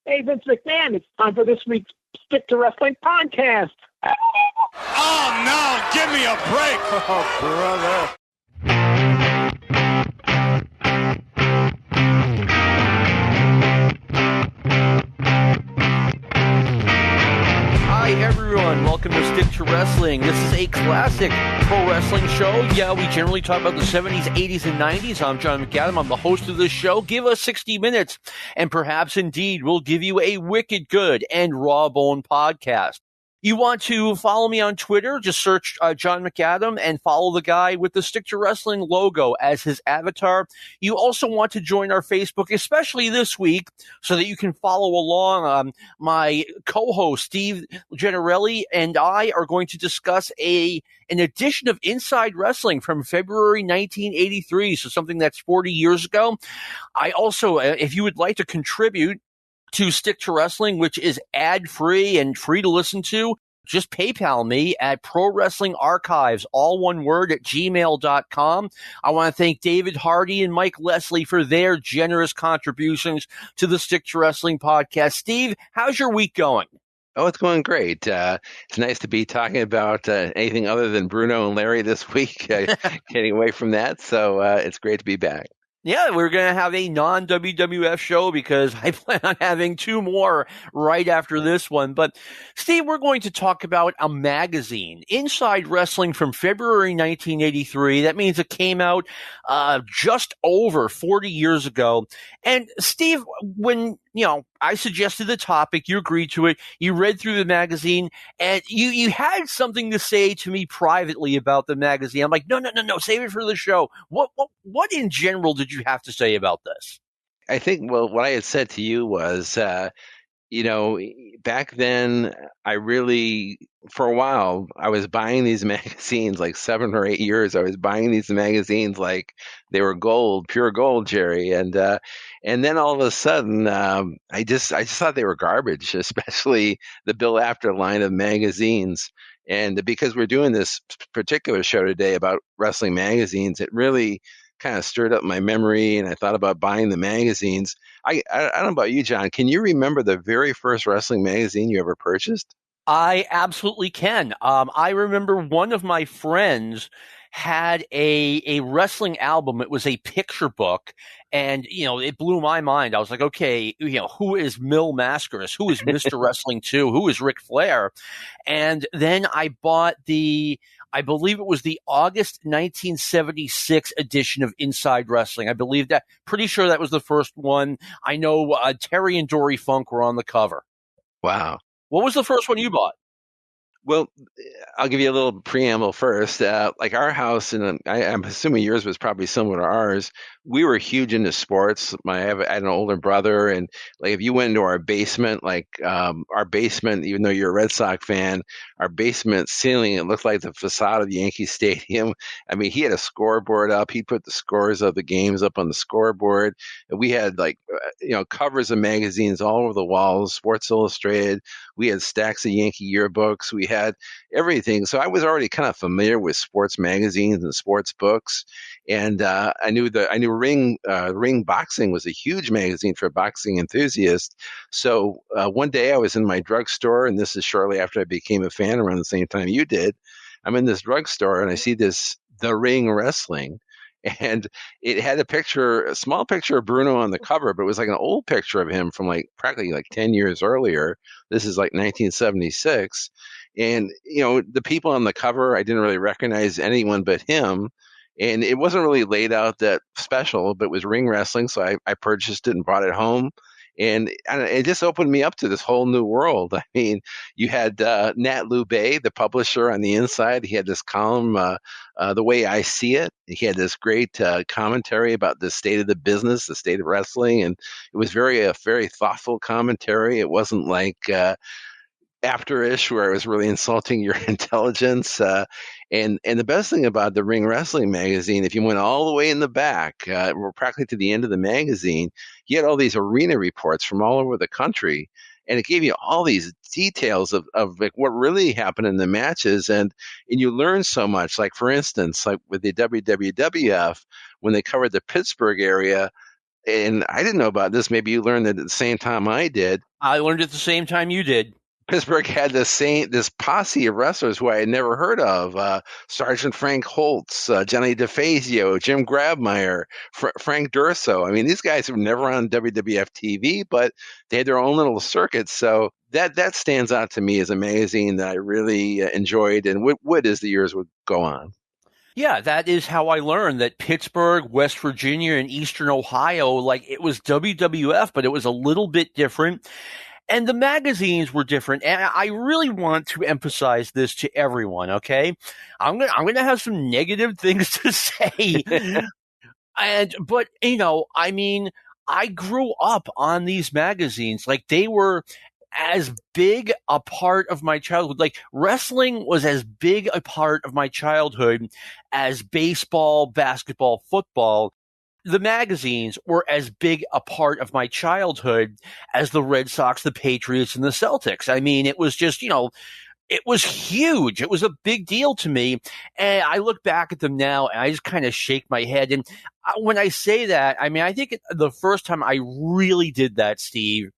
Hey, Vince McMahon, it's time for this week's Stick to Wrestling podcast. Oh, no, give me a break. Oh, brother. Hi, everyone. Welcome to Stick to Wrestling. This is a classic pro wrestling show. Yeah, we generally talk about the 70s, 80s, and 90s. I'm John McAdam. I'm the host of this show. Give us 60 minutes, and perhaps indeed we'll give you a wicked good and rawbone podcast. You want to follow me on Twitter, just search John McAdam and follow the guy with the Stick to Wrestling logo as his avatar. You also want to join our Facebook, especially this week, so that you can follow along. My co-host, Steve Gennarelli, and I are going to discuss an edition of Inside Wrestling from February 1983, so something that's 40 years ago. I also, if you would like to contribute to Stick to Wrestling, which is ad-free and free to listen to, just PayPal me at ProWrestlingArchives, all one word, at gmail.com. I want to thank David Hardy and Mike Leslie for their generous contributions to the Stick to Wrestling podcast. Steve, how's your week going? Oh, it's going great. It's nice to be talking about anything other than Bruno and Larry this week, getting away from that. So it's great to be back. Yeah, we're going to have a non-WWF show because I plan on having two more right after this one. But, Steve, we're going to talk about a magazine, Inside Wrestling, from February 1983. That means it came out just over 40 years ago. And, Steve, when I suggested the topic, you agreed to it, you read through the magazine, and you had something to say to me privately about the magazine. I'm like, no, save it for the show. What in general did you have to say about this? I think, well, what I had said to you was, back then, I really, for a while, I was buying these magazines, like 7 or 8 years. I was buying these magazines like they were gold, pure gold, Jerry. And then all of a sudden, I just thought they were garbage, especially the Bill After line of magazines. And because we're doing this particular show today about wrestling magazines, it really kind of stirred up my memory, and I thought about buying the magazines. I don't know about you, John. Can you remember the very first wrestling magazine you ever purchased? I absolutely can. I remember one of my friends had a wrestling album. It was a picture book, and it blew my mind. I was like, okay, who is Mil Mascaras? Who is Mr. Wrestling 2? Who is Ric Flair? And then I bought I believe it was the August 1976 edition of Inside Wrestling. I believe that. Pretty sure that was the first one. I know Terry and Dory Funk were on the cover. Wow. What was the first one you bought? Well, I'll give you a little preamble first. Like our house, and I'm assuming yours was probably similar to ours, we were huge into sports. I had an older brother, and like if you went into our basement, our basement, even though you're a Red Sox fan, our basement ceiling, it looked like the facade of Yankee Stadium. I mean, he had a scoreboard up. He put the scores of the games up on the scoreboard. And we had covers of magazines all over the walls, Sports Illustrated. We had stacks of Yankee yearbooks. We had everything. So I was already kind of familiar with sports magazines and sports books. And I knew Ring Boxing was a huge magazine for boxing enthusiasts. So one day I was in my drugstore, and this is shortly after I became a fan around the same time you did. I'm in this drugstore, and I see The Ring Wrestling. And it had a small picture of Bruno on the cover, but it was like an old picture of him from practically 10 years earlier. This is like 1976. And, the people on the cover, I didn't really recognize anyone but him. And it wasn't really laid out that special, but it was ring wrestling. So I purchased it and brought it home. And it just opened me up to this whole new world. I mean, you had Nat Lubay, the publisher, on the inside. He had this column, The Way I See It. He had this great commentary about the state of the business, the state of wrestling. And it was a very thoughtful commentary. It wasn't like After-ish, where I was really insulting your intelligence. And the best thing about the Ring Wrestling magazine, if you went all the way in the back, practically to the end of the magazine, you had all these arena reports from all over the country. And it gave you all these details of what really happened in the matches. And you learn so much. Like, for instance, like with the WWF, when they covered the Pittsburgh area, and I didn't know about this, maybe you learned it at the same time I did, I learned at the same time you did. Pittsburgh had this posse of wrestlers who I had never heard of: Sergeant Frank Holtz, Johnny DeFazio, Jim Grabmeyer, Frank Durso. I mean, these guys were never on WWF TV, but they had their own little circuits. So that stands out to me as a magazine that I really enjoyed and would as the years would go on. Yeah, that is how I learned that Pittsburgh, West Virginia, and Eastern Ohio, like it was WWF, but it was a little bit different. And the magazines were different. And I really want to emphasize this to everyone, okay? I'm gonna have some negative things to say. But I mean, I grew up on these magazines. Like they were as big a part of my childhood. Like wrestling was as big a part of my childhood as baseball, basketball, football. The magazines were as big a part of my childhood as the Red Sox, the Patriots, and the Celtics. I mean, it was just, it was huge. It was a big deal to me. And I look back at them now and I just kind of shake my head. And when I say that, I mean, I think the first time I really did that, Steve,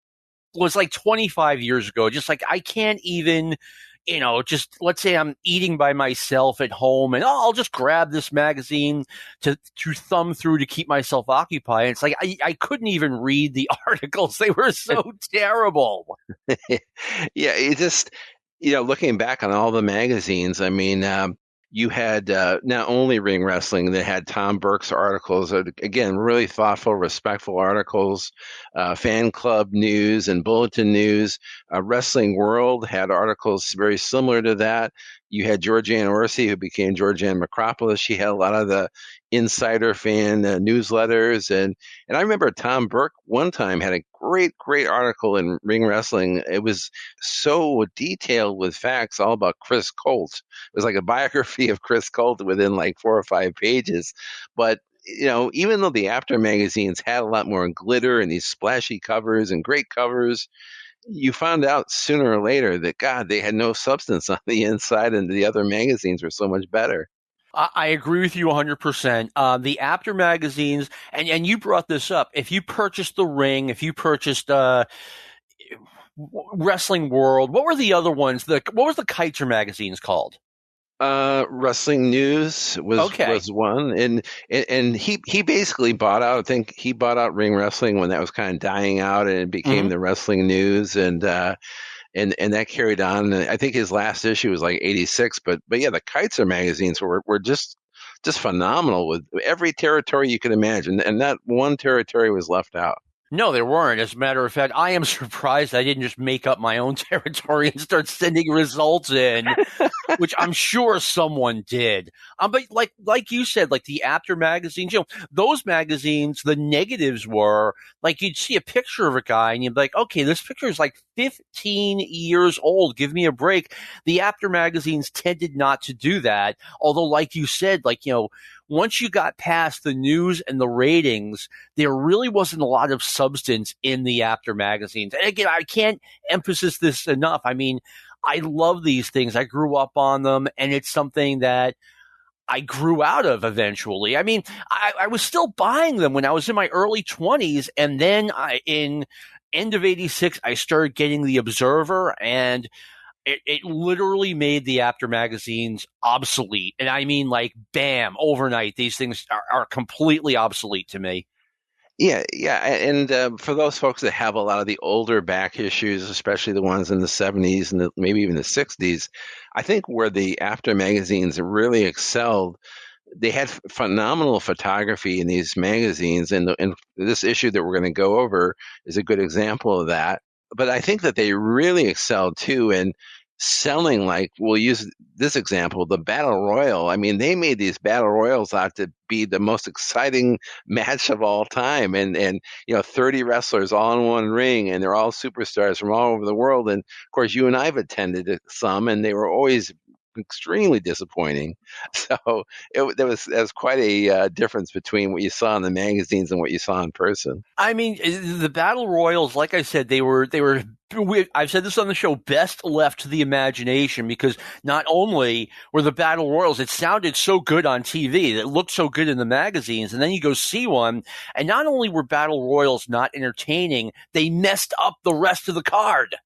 was like 25 years ago. Just like I can't even, just let's say I'm eating by myself at home and I'll just grab this magazine to thumb through to keep myself occupied. It's like I couldn't even read the articles. They were so terrible. Yeah, it just, looking back on all the magazines, I mean, you had not only Ring Wrestling, they had Tom Burke's articles, again, really thoughtful, respectful articles, Fan Club News and Bulletin News. Wrestling World had articles very similar to that. You had Georgianne Orsi, who became Georgianne Macropolis. She had a lot of the insider fan newsletters. And I remember Tom Burke one time had a great article in Ring Wrestling. It was so detailed with facts all about Chris Colt. It was like a biography of Chris Colt within like 4 or 5 pages. But even though the After magazines had a lot more glitter and these splashy covers and great covers, you found out sooner or later that, God, they had no substance on the inside, and the other magazines were so much better. I agree with you 100%. The After magazines, and you brought this up, if you purchased The Ring, if you purchased Wrestling World, what were the other ones? What was the Kaiser magazines called? Wrestling News was one, and he basically bought out. I think he bought out Ring Wrestling when that was kind of dying out, and it became the Wrestling News, and that carried on. And I think his last issue was like 86, but yeah, the Kaiser magazines were just phenomenal with every territory you could imagine, and not one territory was left out. No, there weren't. As a matter of fact, I am surprised I didn't just make up my own territory and start sending results in, which I'm sure someone did. But like you said, like the After magazines, those magazines, the negatives were like you'd see a picture of a guy and you'd be like, okay, this picture is like 15 years old. Give me a break. The After magazines tended not to do that. Although, like you said, once you got past the news and the ratings, there really wasn't a lot of substance in the After magazines. And again, I can't emphasize this enough. I mean, I love these things. I grew up on them, and it's something that I grew out of eventually. I mean, I was still buying them when I was in my early 20s, and then in end of 86, I started getting the Observer, and it literally made the After magazines obsolete. And I mean, like, bam, overnight, these things are completely obsolete to me. Yeah. And for those folks that have a lot of the older back issues, especially the ones in the 70s and maybe even the 60s, I think where the After magazines really excelled, they had phenomenal photography in these magazines. And this issue that we're going to go over is a good example of that. But I think that they really excelled too in selling, like, we'll use this example, the Battle Royal. I mean, they made these Battle Royals out to be the most exciting match of all time. And 30 wrestlers all in one ring, and they're all superstars from all over the world. And of course, you and I have attended some, and they were always extremely disappointing. So that was quite a difference between what you saw in the magazines and what you saw in person. I mean, the battle royals, like I said, they were. I've said this on the show, best left to the imagination, because not only were the battle royals, it sounded so good on TV, it looked so good in the magazines, and then you go see one, and not only were battle royals not entertaining, they messed up the rest of the card.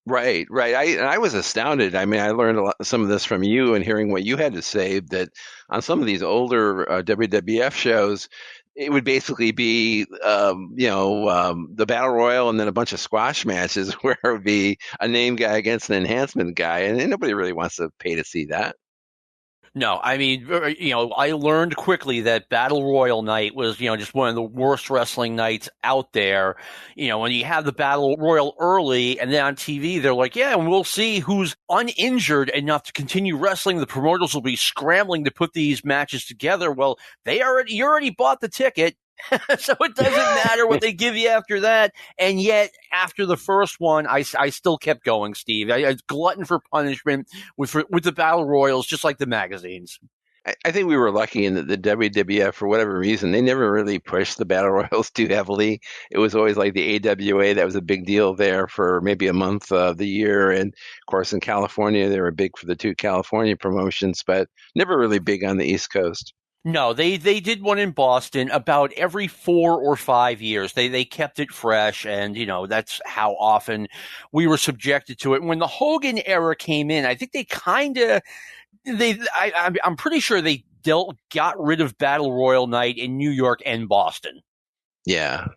Right. I was astounded. I mean, I learned some of this from you and hearing what you had to say, that on some of these older WWF shows, it would basically be, the Battle Royal and then a bunch of squash matches where it would be a name guy against an enhancement guy. And nobody really wants to pay to see that. No, I mean, I learned quickly that Battle Royal night was, just one of the worst wrestling nights out there. When you have the Battle Royal early and then on TV, they're like, yeah, and we'll see who's uninjured enough to continue wrestling. The promoters will be scrambling to put these matches together. Well, you already bought the ticket. So it doesn't matter what they give you after that. And yet, after the first one, I still kept going, Steve. I glutton for punishment with the Battle Royals, just like the magazines. I think we were lucky in that the WWF, for whatever reason, they never really pushed the Battle Royals too heavily. It was always like the AWA. That was a big deal there for maybe a month of the year. And, of course, in California, they were big for the two California promotions, but never really big on the East Coast. No, they did one in Boston about every 4 or 5 years. They kept it fresh, and that's how often we were subjected to it. When the Hogan era came in, I think I'm pretty sure they got rid of Battle Royal Night in New York and Boston. Yeah.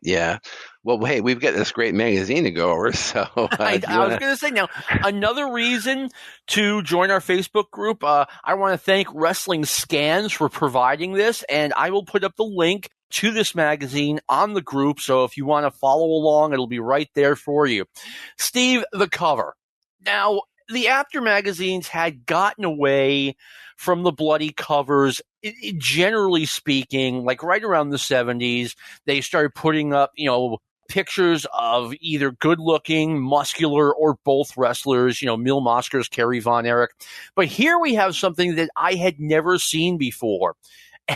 Well, hey, we've got this great magazine to go over, so I was going to say, now, another reason to join our Facebook group, I want to thank Wrestling Scans for providing this, and I will put up the link to this magazine on the group, so if you want to follow along, it'll be right there for you. Steve, the cover. Now, the After magazines had gotten away from the bloody covers. Generally speaking, like right around the 70s, they started putting up, pictures of either good-looking, muscular, or both wrestlers, Mil Mascaras, Kerry Von Erich. But here we have something that I had never seen before.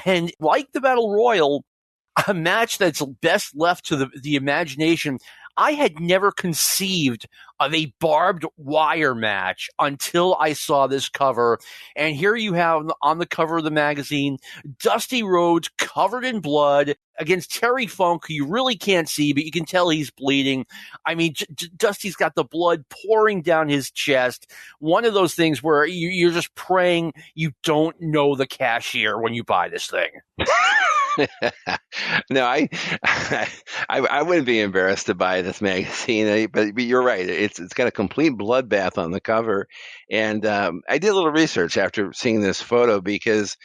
And like the Battle Royal, a match that's best left to the imagination, I had never conceived of a barbed wire match until I saw this cover. And here you have on the cover of the magazine, Dusty Rhodes covered in blood against Terry Funk, who you really can't see, but you can tell he's bleeding. I mean, Dusty's got the blood pouring down his chest. One of those things where you're just praying you don't know the cashier when you buy this thing. No, I wouldn't be embarrassed to buy this magazine, but you're right. It's got a complete bloodbath on the cover, and I did a little research after seeing this photo, because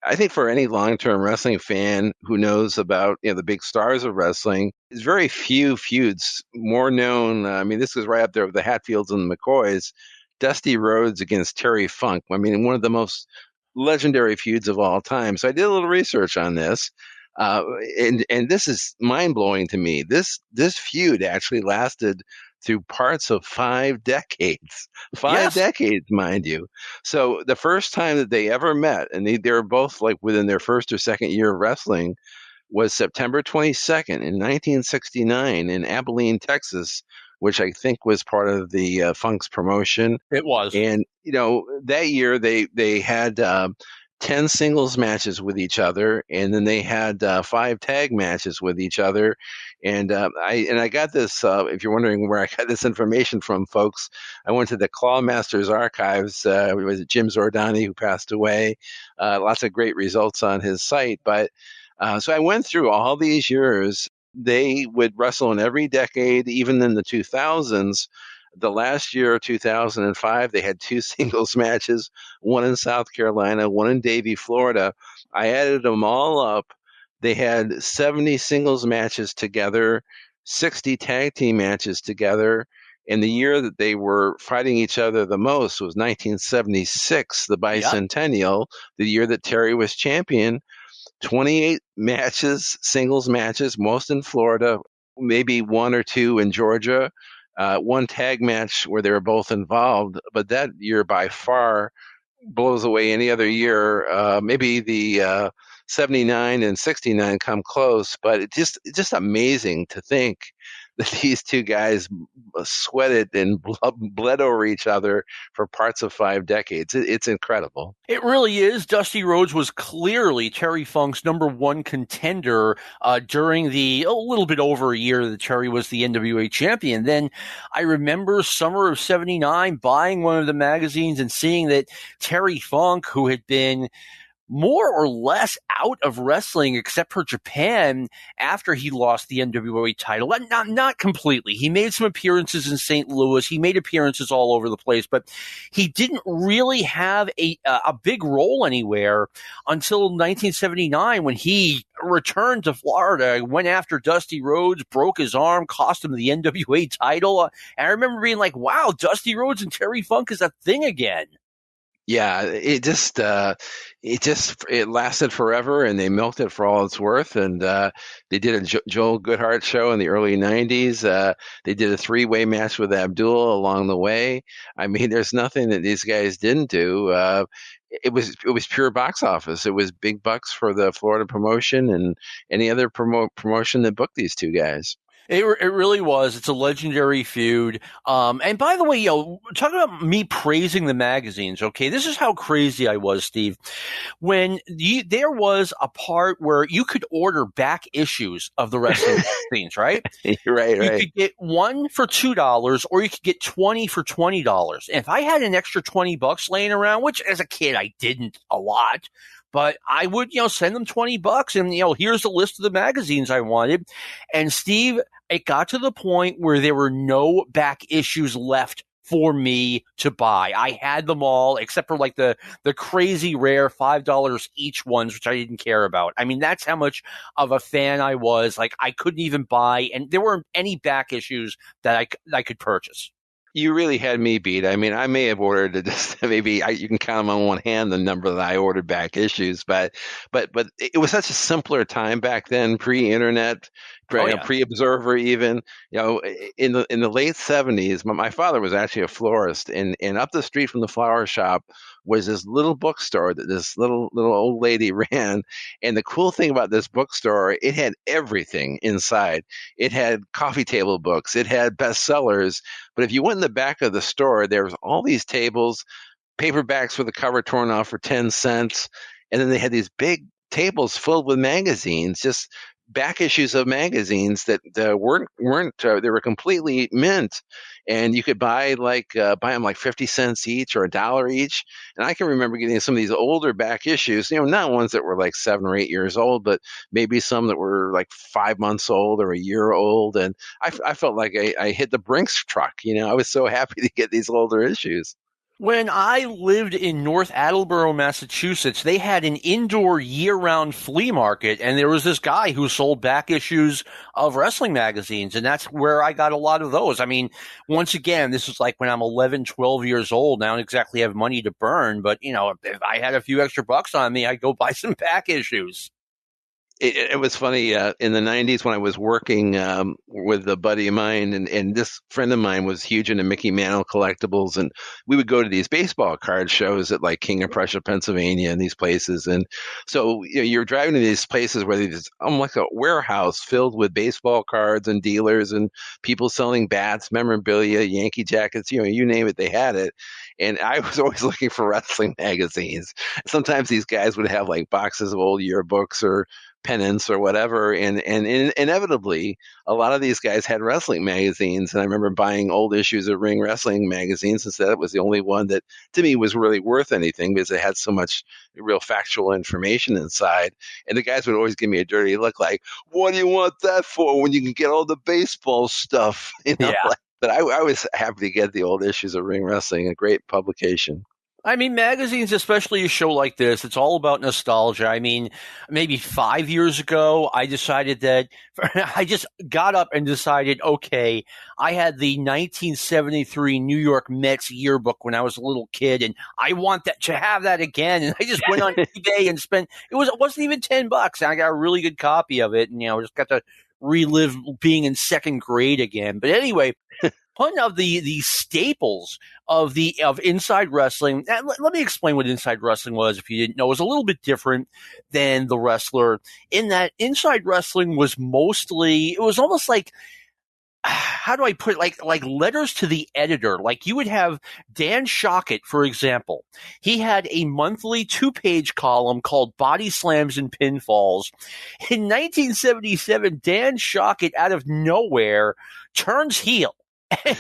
I think for any long-term wrestling fan who knows about the big stars of wrestling, there's very few feuds more known. I mean, this is right up there with the Hatfields and the McCoys. Dusty Rhodes against Terry Funk. I mean, one of the most legendary feuds of all time. So I did a little research on this, and this is mind-blowing to me. This feud actually lasted through parts of 5 decades. 5 decades, mind you. So the first time that they ever met, and they were both like within their first or second year of wrestling, was September 22nd in 1969 in Abilene, Texas, which I think was part of the Funk's promotion. It was. And, that year they had 10 singles matches with each other, and then they had 5 tag matches with each other. And I got this, if you're wondering where I got this information from, folks, I went to the Clawmasters archives. It was Jim Zordani, who passed away. Lots of great results on his site. But so I went through all these years. They would wrestle in every decade, even in the 2000s. The last year, 2005, they had 2 singles matches, one in South Carolina, one in Davie, Florida. I added them all up. They had 70 singles matches together, 60 tag team matches together. And the year that they were fighting each other the most was 1976, the bicentennial, the year that Terry was champion. 28 matches, singles matches, most in Florida, maybe 1 or 2 in Georgia. One tag match where they were both involved, but that year by far blows away any other year. Maybe the 79 and 69 come close, but it's just amazing to think that these two guys sweated and bled over each other for parts of 5 decades. It's incredible. It really is. Dusty Rhodes was clearly Terry Funk's number one contender during the a little bit over a year that Terry was the NWA champion. Then I remember summer of 79 buying one of the magazines and seeing that Terry Funk, who had been more or less out of wrestling except for Japan after he lost the NWA title. Not completely. He made some appearances in St. Louis. He made appearances all over the place, but he didn't really have a big role anywhere until 1979 when he returned to Florida, went after Dusty Rhodes, broke his arm, cost him the NWA title. And I remember being like, wow, Dusty Rhodes and Terry Funk is a thing again. Yeah, it lasted forever, and they milked it for all it's worth. And they did a Joel Goodhart show in the early '90s. They did a 3-way match with Abdul along the way. I mean, there's nothing that these guys didn't do. It was pure box office. It was big bucks for the Florida promotion and any other promotion that booked these two guys. It really was. It's a legendary feud. And by the way, talking about me praising the magazines, okay, this is how crazy I was, Steve. When there was a part where you could order back issues of the wrestling magazines, right? Right. You could get one for $2 or you could get 20 for $20. And if I had an extra $20 laying around, which as a kid I didn't a lot, but I would, send them $20 and, here's the list of the magazines I wanted. And Steve, it got to the point where there were no back issues left for me to buy. I had them all except for like the crazy rare $5 each ones, which I didn't care about. I mean, that's how much of a fan I was. Like I couldn't even buy, and there weren't any back issues that I could purchase. You really had me beat. I mean, I may have ordered you can count them on one hand the number that I ordered back issues, but it was such a simpler time back then, pre-internet, pre-Observer even. In the late 70s, my father was actually a florist, and up the street from the flower shop was this little bookstore that this little old lady ran. And the cool thing about this bookstore, it had everything inside. It had coffee table books, it had bestsellers. But if you went in the back of the store, there was all these tables, paperbacks with the cover torn off for 10 cents. And then they had these big tables filled with magazines, just back issues of magazines that weren't they were completely mint, and you could buy them like 50 cents each or $1 each. And I can remember getting some of these older back issues, not ones that were like 7 or 8 years old, but maybe some that were like 5 months old or a year old. And I felt like I hit the Brinks truck. I was so happy to get these older issues. When I lived in North Attleboro, Massachusetts, they had an indoor year-round flea market, and there was this guy who sold back issues of wrestling magazines, and that's where I got a lot of those. I mean, once again, this is like when I'm 11, 12 years old. I don't exactly have money to burn, but, if I had a few extra bucks on me, I'd go buy some back issues. It was funny in the 90s when I was working with a buddy of mine, and this friend of mine was huge into Mickey Mantle collectibles, and we would go to these baseball card shows at like King of Prussia, Pennsylvania, and these places. And so you're driving to these places where there's like a warehouse filled with baseball cards and dealers and people selling bats, memorabilia, Yankee jackets, you name it, they had it. And I was always looking for wrestling magazines. Sometimes these guys would have like boxes of old yearbooks or pennants or whatever, and inevitably a lot of these guys had wrestling magazines. And I remember buying old issues of Ring Wrestling magazines and said it was the only one that to me was really worth anything because it had so much real factual information inside. And the guys would always give me a dirty look like, what do you want that for when you can get all the baseball stuff? Yeah. But I was happy to get the old issues of Ring Wrestling, a great publication. I mean, magazines, especially a show like this, it's all about nostalgia. I mean, maybe 5 years ago, I decided that I just got up and decided, okay, I had the 1973 New York Mets yearbook when I was a little kid, and I want to have that again. And I just went on eBay and spent, it wasn't even $10. And I got a really good copy of it, and, just got to relive being in second grade again. But anyway, one of the staples of Inside Wrestling. Let me explain what Inside Wrestling was. If you didn't know, it was a little bit different than The Wrestler in that Inside Wrestling was mostly, it was almost like, how do I put it? Like letters to the editor. Like you would have Dan Shockett, for example. He had a monthly 2-page column called Body Slams and Pinfalls. In 1977, Dan Shockett, out of nowhere, turns heel.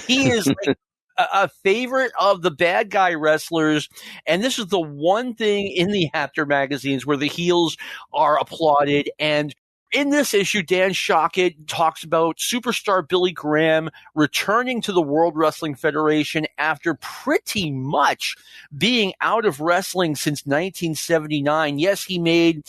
He is like a favorite of the bad guy wrestlers. And this is the one thing in the After magazines where the heels are applauded. And in this issue, Dan Shockett talks about superstar Billy Graham returning to the World Wrestling Federation after pretty much being out of wrestling since 1979. Yes, he made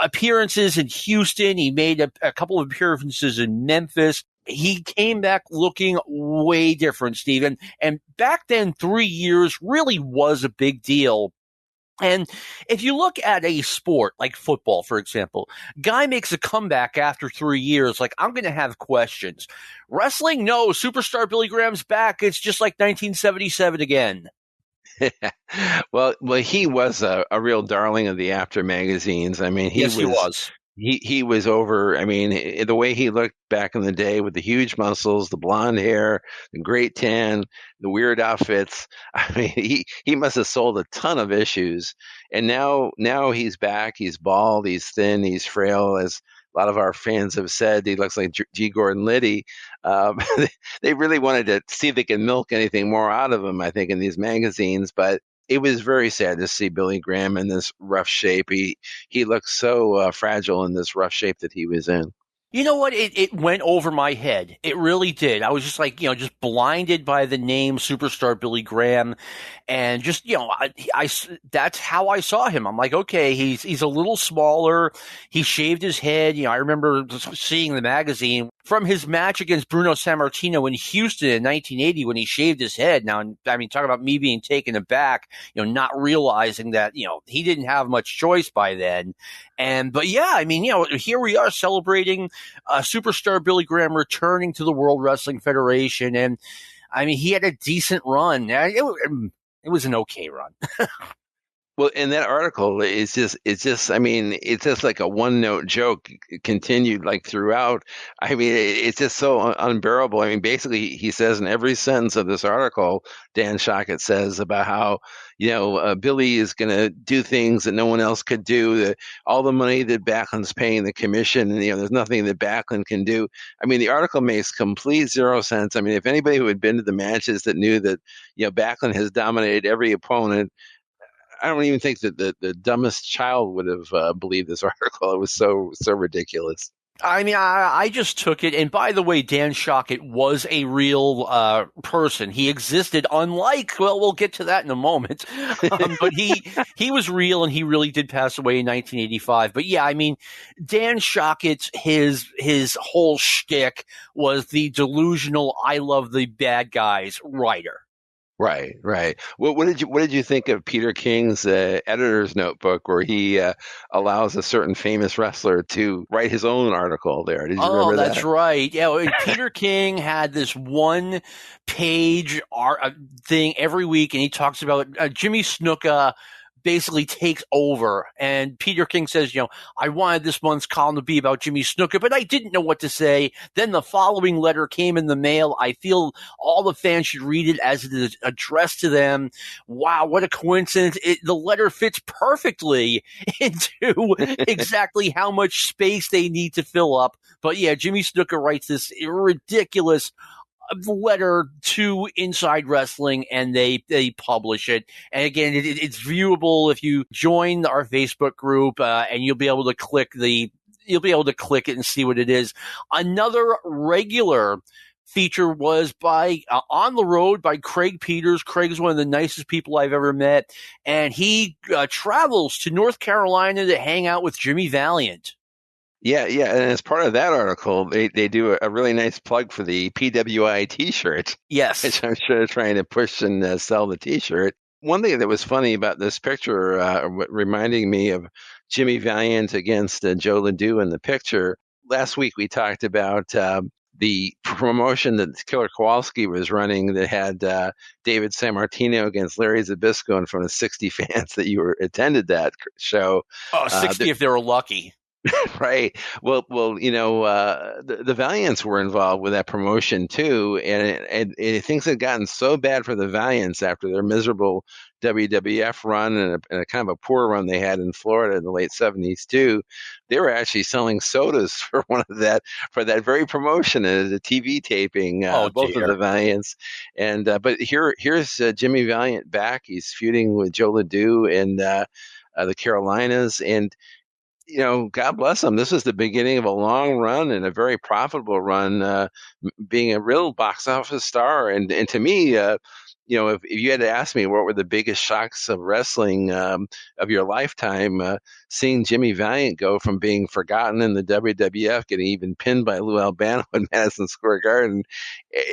appearances in Houston. He made a couple of appearances in Memphis. He came back looking way different, Stephen. And back then, 3 years really was a big deal. And if you look at a sport like football, for example, guy makes a comeback after 3 years, like I'm going to have questions. Wrestling, no, superstar Billy Graham's back. It's just like 1977 again. Well, he was a real darling of the After magazines. I mean, he was. He was over. I mean, the way he looked back in the day with the huge muscles, the blonde hair, the great tan, the weird outfits. I mean, he must have sold a ton of issues. And now he's back. He's bald. He's thin. He's frail. As a lot of our fans have said, he looks like G. Gordon Liddy. They really wanted to see if they could milk anything more out of him, I think, in these magazines. But it was very sad to see Billy Graham in this rough shape. He looked so fragile in this rough shape that he was in. You know what? It went over my head. It really did. I was just like, just blinded by the name Superstar Billy Graham. And just, I that's how I saw him. I'm like, okay, he's a little smaller. He shaved his head. I remember seeing the magazine from his match against Bruno Sammartino in Houston in 1980 when he shaved his head. Now, I mean, talk about me being taken aback, not realizing that, he didn't have much choice by then. But yeah, I mean, here we are celebrating superstar Billy Graham returning to the World Wrestling Federation. And I mean, he had a decent run. It was an okay run. Well, in that article, it's just like a one-note joke continued like throughout. I mean, it's just so unbearable. I mean, basically, he says in every sentence of this article, Dan Shockett says about how, Billy is going to do things that no one else could do. All the money that Backlund's paying the commission, there's nothing that Backlund can do. I mean, the article makes complete zero sense. I mean, if anybody who had been to the matches that knew that, Backlund has dominated every opponent, I don't even think that the dumbest child would have believed this article. It was so ridiculous. I mean, I just took it. And by the way, Dan Shockett was a real person. He existed, unlike, well, we'll get to that in a moment. But he was real, and he really did pass away in 1985. But yeah, I mean, Dan Shockett, his whole shtick was the delusional, I love the bad guys writer. Right. What did you think of Peter King's editor's notebook, where he allows a certain famous wrestler to write his own article there? Did you remember that? Oh, that's right. Yeah, Peter King had this 1-page thing every week, and he talks about Jimmy Snuka basically takes over. And Peter King says, I wanted this month's column to be about Jimmy Snuka, but I didn't know what to say. Then the following letter came in the mail. I feel all the fans should read it as it is addressed to them. Wow, what a coincidence. The letter fits perfectly into exactly how much space they need to fill up. But yeah, Jimmy Snuka writes this ridiculous letter to Inside Wrestling, and they publish it. And again, it's viewable if you join our Facebook group, and you'll be able to click it and see what it is. Another regular feature was by On the Road by Craig Peters. Craig is one of the nicest people I've ever met, and he travels to North Carolina to hang out with Jimmy Valiant. Yeah, and as part of that article, they do a really nice plug for the PWI T-shirt. Yes, which I'm sure they're trying to push and sell the T-shirt. One thing that was funny about this picture, reminding me of Jimmy Valiant against Joe Ledoux in the picture, last week we talked about the promotion that Killer Kowalski was running that had David Sammartino against Larry Zbyszko in front of 60 fans that you attended that show. Oh, 60 if they were lucky. Right. Well, the Valiants were involved with that promotion too, and things had gotten so bad for the Valiants after their miserable WWF run and a kind of a poor run they had in Florida in the late 70s too. They were actually selling sodas for that very promotion at a TV taping. Both of the Valiants, and but here's Jimmy Valiant back. He's feuding with Joe Ledoux in the Carolinas, and God bless him. This is the beginning of a long run and a very profitable run, being a real box office star. And to me, if you had to ask me what were the biggest shocks of wrestling of your lifetime, seeing Jimmy Valiant go from being forgotten in the WWF, getting even pinned by Lou Albano in Madison Square Garden,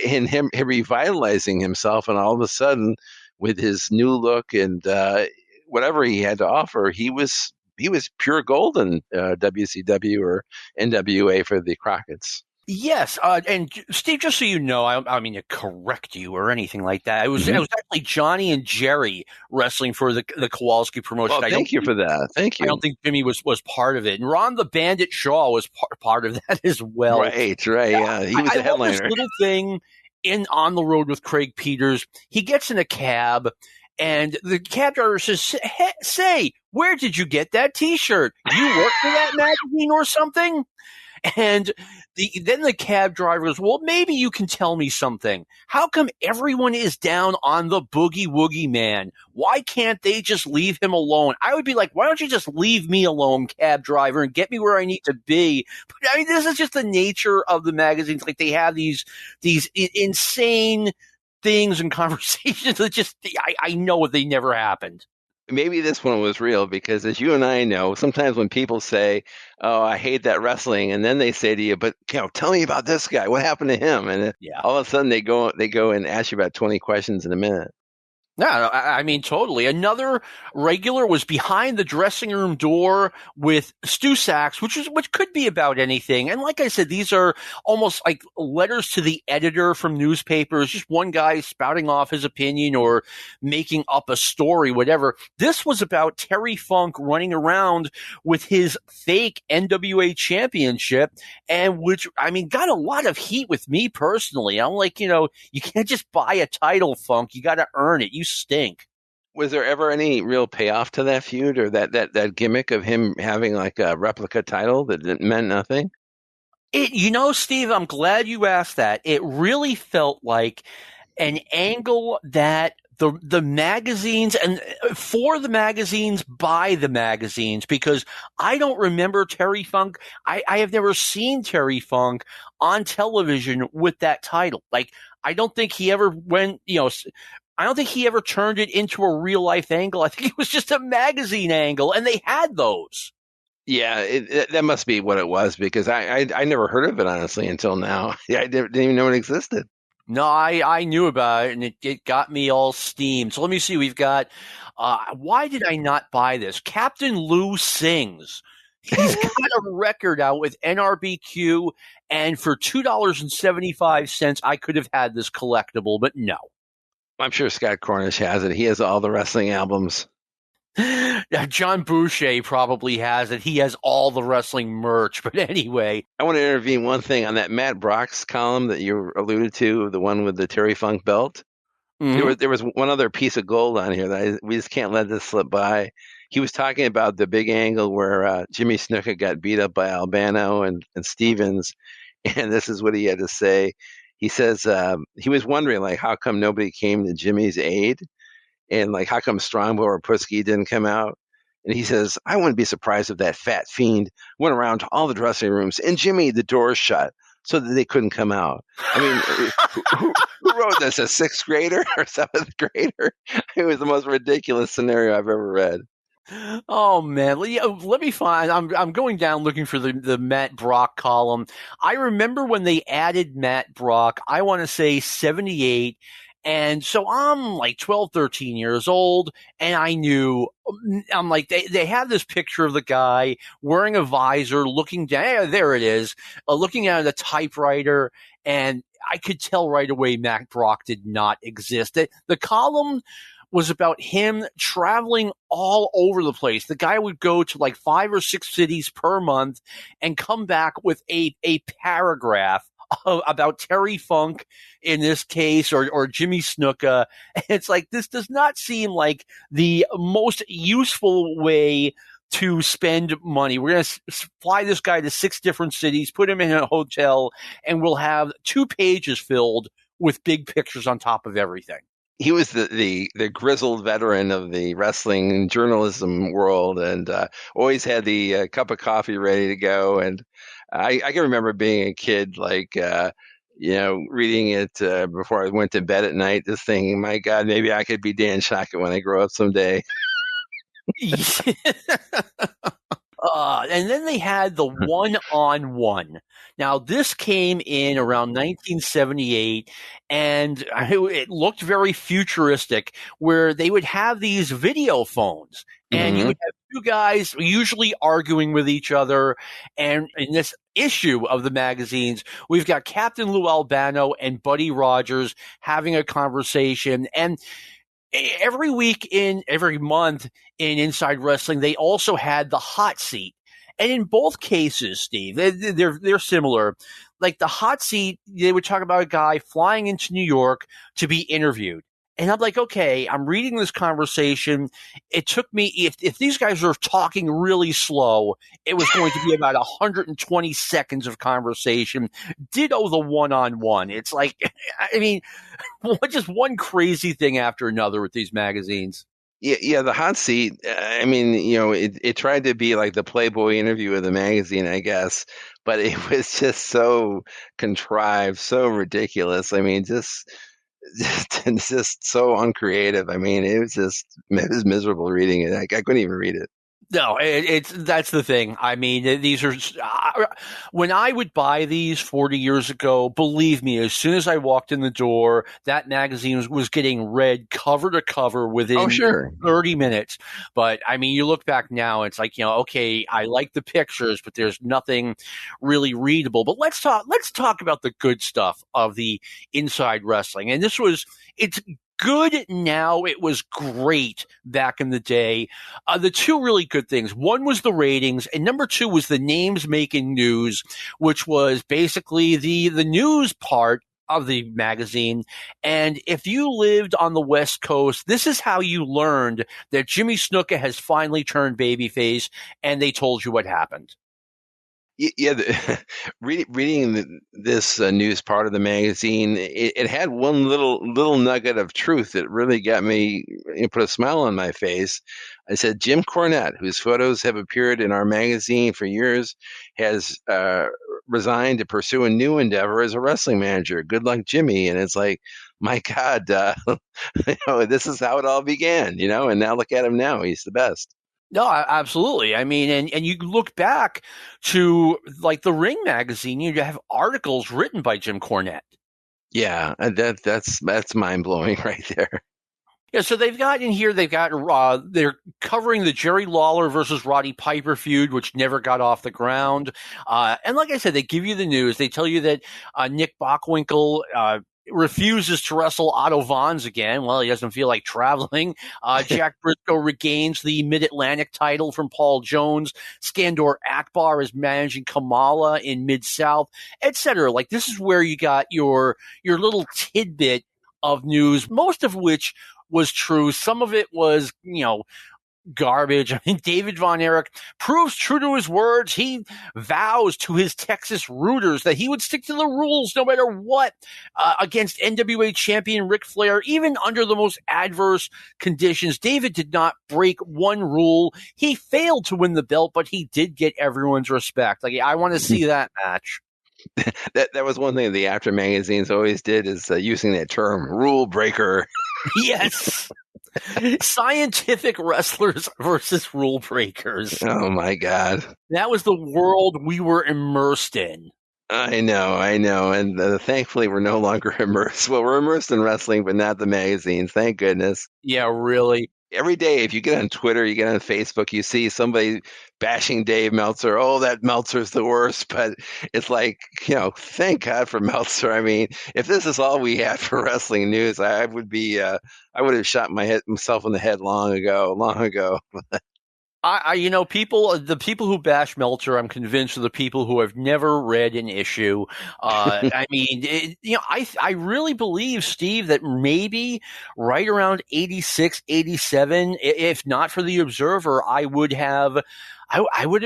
and him revitalizing himself, and all of a sudden, with his new look and whatever he had to offer, he was pure gold in WCW or NWA for the Crockett's. Yes, and Steve, just so you know, I mean to correct you or anything like that. It was actually Johnny and Jerry wrestling for the Kowalski promotion. Well, thank you for that. Thank you. I don't think Jimmy was part of it, and Ron the Bandit Shaw was part of that as well. Right. Yeah, he was the headliner. Love this little thing on the road with Craig Peters. He gets in a cab. And the cab driver says, hey, say, where did you get that T-shirt? You work for that magazine or something? And then the cab driver goes, well, maybe you can tell me something. How come everyone is down on the Boogie Woogie Man? Why can't they just leave him alone? I would be like, why don't you just leave me alone, cab driver, and get me where I need to be? But I mean, this is just the nature of the magazines. Like, they have these insane things and conversations that just, I know they never happened. Maybe this one was real, because as you and I know, sometimes when people say, oh, I hate that wrestling, and then they say to you, but tell me about this guy. What happened to him? And all of a sudden they go and ask you about 20 questions in a minute. No, I mean, totally. Another regular was behind the dressing room door with Stu Sachs, which could be about anything. And like I said, these are almost like letters to the editor from newspapers, just one guy spouting off his opinion or making up a story, whatever. This was about Terry Funk running around with his fake NWA championship, and which, I mean, got a lot of heat with me personally. I'm like, you can't just buy a title, Funk. You got to earn it. You stink. Was there ever any real payoff to that feud, or that gimmick of him having like a replica title that meant nothing? Steve, I'm glad you asked that. It really felt like an angle that the magazines, and for the magazines, by the magazines, because I don't remember Terry Funk. I have never seen Terry Funk on television with that title. Like, I don't think he ever went, I don't think he ever turned it into a real life angle. I think it was just a magazine angle, and they had those. Yeah, that must be what it was, because I never heard of it, honestly, until now. I didn't even know it existed. No, I knew about it, and it got me all steamed. So let me see. We've got, why did I not buy this? Captain Lou Sings. He's got a record out with NRBQ, and for $2.75, I could have had this collectible, but no. I'm sure Scott Cornish has it. He has all the wrestling albums. John Boucher probably has it. He has all the wrestling merch. But anyway. I want to intervene one thing on that Matt Brock's column that you alluded to, the one with the Terry Funk belt. Mm-hmm. There was one other piece of gold on here that we just can't let this slip by. He was talking about the big angle where Jimmy Snuka got beat up by Albano and Stevens. And this is what he had to say. He says he was wondering, like, how come nobody came to Jimmy's aid? And, like, how come Strongbow or Putski didn't come out? And he says, I wouldn't be surprised if that fat fiend went around to all the dressing rooms and Jimmy, the doors shut so that they couldn't come out. I mean, who wrote this? A sixth grader or seventh grader? It was the most ridiculous scenario I've ever read. Oh man, let me find. I'm going down looking for the Matt Brock column. I remember when they added Matt Brock. I want to say 78, And so I'm like 12, 13 years old, and I'm like, they have this picture of the guy wearing a visor, looking down, there it is, looking at a typewriter, and I could tell right away Mac Brock did not exist. The column was about him traveling all over the place. The guy would go to like 5 or 6 cities per month and come back with a paragraph about Terry Funk in this case, or Jimmy Snuka. It's like, this does not seem like the most useful way to spend money. We're going to fly this guy to 6 different cities, put him in a hotel, and we'll have 2 pages filled with big pictures on top of everything. He was the grizzled veteran of the wrestling journalism world, and always had the cup of coffee ready to go. And I can remember being a kid, like, reading it before I went to bed at night, just thinking, my God, maybe I could be Dan Shockett when I grow up someday. And then they had the one-on-one. Now, this came in around 1978, and it looked very futuristic, where they would have these video phones, and you would have 2 guys usually arguing with each other. And in this issue of the magazines, we've got Captain Lou Albano and Buddy Rogers having a conversation. And every month in Inside Wrestling, they also had the hot seat. And in both cases, Steve, they're similar. Like the hot seat, they would talk about a guy flying into New York to be interviewed. And I'm like, okay, I'm reading this conversation. It took me, if these guys were talking really slow, it was going to be about 120 seconds of conversation. Ditto the one-on-one. It's like, I mean, just one crazy thing after another with these magazines. Yeah, the hot seat. I mean, it tried to be like the Playboy interview of the magazine, I guess, but it was just so contrived, so ridiculous. I mean, just so uncreative. I mean, it was miserable reading it. I couldn't even read it. No, that's the thing. I mean, these are when I would buy these 40 years ago, believe me, as soon as I walked in the door, that magazine was getting read cover to cover within 30 minutes. But I mean, you look back now, it's like, okay, I like the pictures, but there's nothing really readable. But let's talk about the good stuff of the Inside Wrestling. And it's good now. It was great back in the day. The 2 really good things. One was the ratings, and number 2 was the names making news, which was basically the news part of the magazine. And if you lived on the West Coast, this is how you learned that Jimmy Snuka has finally turned babyface, and they told you what happened. Yeah, reading this news part of the magazine, it had one little nugget of truth that really got me, put a smile on my face. I said, Jim Cornette, whose photos have appeared in our magazine for years, has resigned to pursue a new endeavor as a wrestling manager. Good luck, Jimmy. And it's like, my God, this is how it all began, and now look at him now. He's the best. No, absolutely. I mean, and you look back to like the Ring magazine, you have articles written by Jim Cornette. Yeah, that's mind blowing right there. Yeah, so they've got in here, they're covering the Jerry Lawler versus Roddy Piper feud, which never got off the ground. And like I said, they give you the news. They tell you that Nick Bockwinkel refuses to wrestle Otto Vons again. Well, he doesn't feel like traveling. Jack Briscoe regains the Mid-Atlantic title from Paul Jones. Skandor Akbar is managing Kamala in Mid-South, etc. Like, this is where you got your little tidbit of news, most of which was true. Some of it was, garbage. I mean, David Von Erich proves true to his words. He vows to his Texas Rooters that he would stick to the rules no matter what, against NWA champion Ric Flair, even under the most adverse conditions. David did not break one rule. He failed to win the belt, but he did get everyone's respect. Like, I want to see that match. That was one thing the After magazines always did, is using that term, rule breaker. Yes. Scientific wrestlers versus rule breakers. Oh my God. That was the world we were immersed in. I know, and thankfully we're no longer immersed. Well, we're immersed in wrestling, but not the magazines. Thank goodness. Yeah, really. Every day, if you get on Twitter, you get on Facebook, you see somebody bashing Dave Meltzer. Oh, that Meltzer's the worst. But it's like, thank God for Meltzer. I mean, if this is all we had for wrestling news, I would be, I would have shot myself in the head long ago. The people who bash Meltzer, I'm convinced, are the people who have never read an issue. I mean, I really believe, Steve, that maybe right around 86, 87, if not for the Observer, I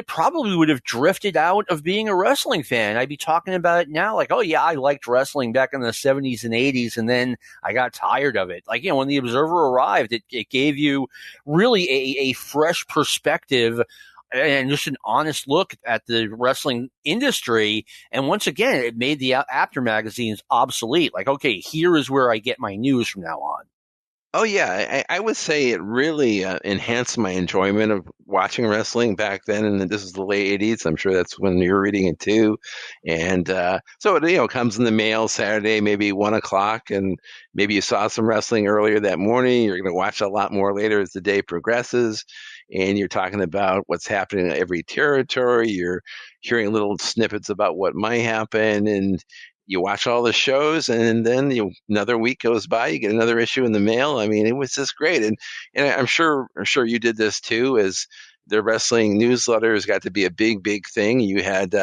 probably would have drifted out of being a wrestling fan. I'd be talking about it now like, oh yeah, I liked wrestling back in the 70s and 80s, and then I got tired of it. Like, when the Observer arrived, it gave you really a fresh perspective and just an honest look at the wrestling industry. And once again, it made the after magazines obsolete. Like, okay, here is where I get my news from now on. Oh yeah, I would say it really enhanced my enjoyment of watching wrestling back then, and this is the late '80s. I'm sure that's when you're reading it too, and so it comes in the mail Saturday, maybe 1:00, and maybe you saw some wrestling earlier that morning. You're going to watch a lot more later as the day progresses, and you're talking about what's happening in every territory. You're hearing little snippets about what might happen, and you watch all the shows, and then another week goes by, you get another issue in the mail. I mean, it was just great, and I'm sure you did this too. As the wrestling newsletters got to be a big thing. You had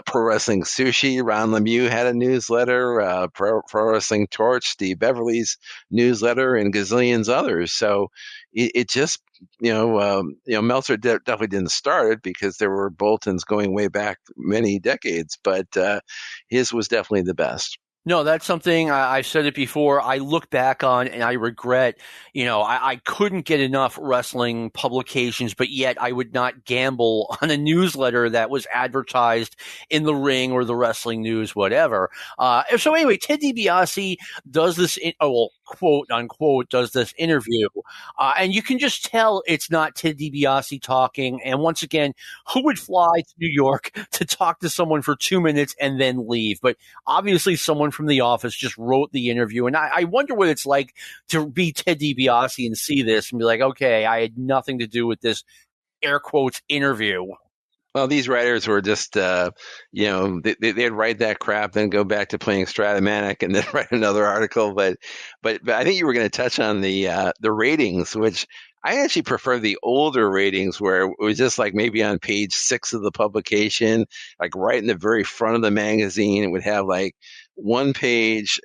Pro Wrestling Sushi. Ron Lemieux had a newsletter. Pro Wrestling Torch, Steve Beverly's newsletter, and gazillions others. So it just Meltzer definitely didn't start it because there were bulletins going way back many decades, but his was definitely the best. No, that's something I've said it before. I look back on and I regret, I couldn't get enough wrestling publications, but yet I would not gamble on a newsletter that was advertised in the ring or the wrestling news, whatever. So anyway, Ted DiBiase does this, quote unquote, does this interview. And you can just tell it's not Ted DiBiase talking. And once again, who would fly to New York to talk to someone for 2 minutes and then leave? But obviously someone from the office just wrote the interview. And I wonder what it's like to be Ted DiBiase and see this and be like, okay, I had nothing to do with this air quotes interview. Well, these writers were just, they'd write that crap, then go back to playing Stratomatic, and then write another article. But I think you were going to touch on the ratings, which I actually prefer the older ratings where it was just like maybe on page 6 of the publication, like right in the very front of the magazine. It would have like one page,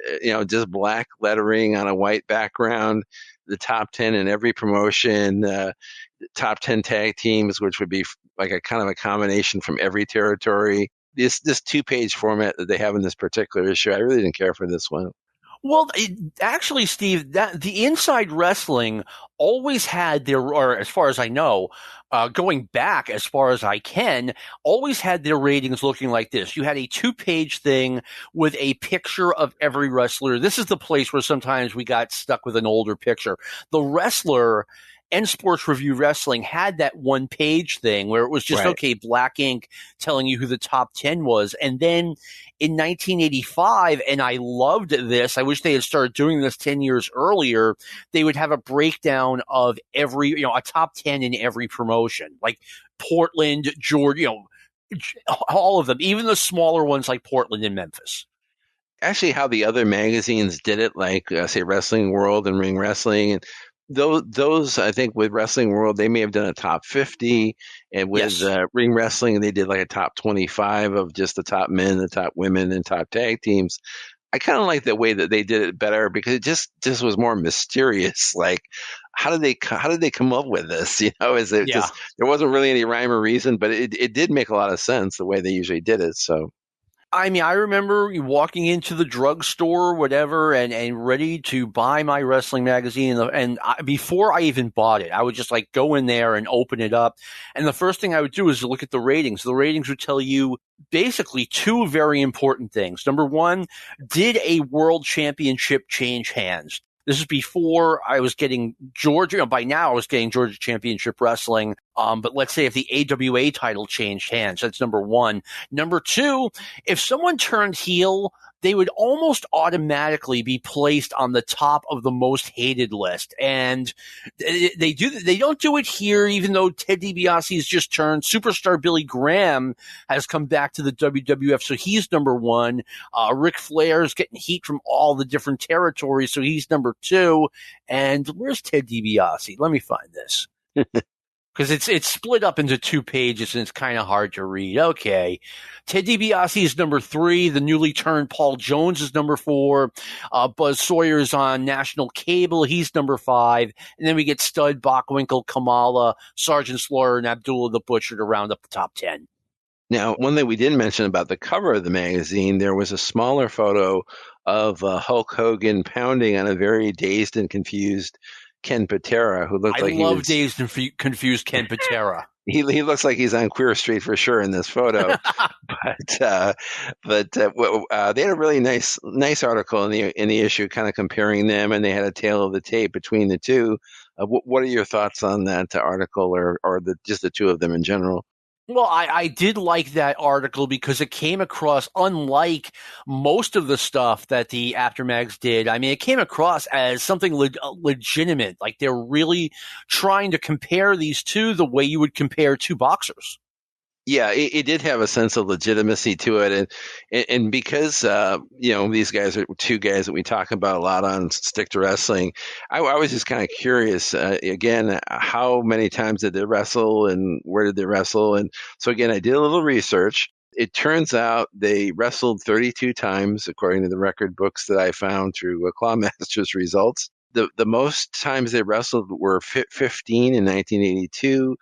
just black lettering on a white background, the top 10 in every promotion, top 10 tag teams, which would be like a kind of a combination from every territory. This 2-page format that they have in this particular issue, I really didn't care for this one. Well, actually, Steve, that the Inside Wrestling always had or as far as I know, going back as far as I can, always had their ratings looking like this. You had a 2-page thing with a picture of every wrestler. This is the place where sometimes we got stuck with an older picture. The Wrestler and Sports Review Wrestling had that 1-page thing where it was just, okay, black ink telling you who the top 10 was. And then in 1985, and I loved this, I wish they had started doing this 10 years earlier, they would have a breakdown of every, a top 10 in every promotion, like Portland, Georgia, all of them, even the smaller ones like Portland and Memphis. Actually, how the other magazines did it, like, say, Wrestling World and Ring Wrestling, and those I think with Wrestling World, they may have done a top 50, and with Ring Wrestling, they did like a top 25 of just the top men, the top women, and top tag teams. I kind of like the way that they did it better because it just was more mysterious. Like, how did they come up with this? Is it just there wasn't really any rhyme or reason, but it did make a lot of sense the way they usually did it. So. I mean, I remember walking into the drugstore or whatever and ready to buy my wrestling magazine. And before I even bought it, I would just like go in there and open it up. And the first thing I would do is look at the ratings. The ratings would tell you basically 2 very important things. Number one, did a world championship change hands? This is before I was getting Georgia. By now, I was getting Georgia Championship Wrestling. But let's say if the AWA title changed hands, that's number one. Number two, if someone turned heel, they would almost automatically be placed on the top of the most hated list. And they don't do it here, even though Ted DiBiase has just turned. Superstar Billy Graham has come back to the WWF, so he's number one. Ric Flair is getting heat from all the different territories, so he's number two. And where's Ted DiBiase? Let me find this. Because it's split up into 2 pages and it's kind of hard to read. Okay. Ted DiBiase is number 3. The newly turned Paul Jones is number 4. Buzz Sawyer's on national cable. He's number 5. And then we get Stud, Bockwinkel, Kamala, Sergeant Slaughter, and Abdullah the Butcher to round up the top 10. Now, one thing we didn't mention about the cover of the magazine, there was a smaller photo of Hulk Hogan pounding on a very dazed and confused Ken Patera, who looked like he was... I love dazed and confused Ken Patera. He looks like he's on Queer Street for sure in this photo. but they had a really nice article in the issue, kind of comparing them, and they had a tale of the tape between the two. What are your thoughts on that article, or just the two of them in general? Well, I did like that article because it came across, unlike most of the stuff that the Aftermags did, I mean, it came across as something legitimate. Like they're really trying to compare these two the way you would compare two boxers. Yeah, it did have a sense of legitimacy to it, and because these guys are two guys that we talk about a lot on Stick to Wrestling, I was just kind of curious. Again, how many times did they wrestle, and where did they wrestle? And so again, I did a little research. It turns out they wrestled 32 times, according to the record books that I found through Clawmaster's results. The most times they wrestled were 15 in 1982.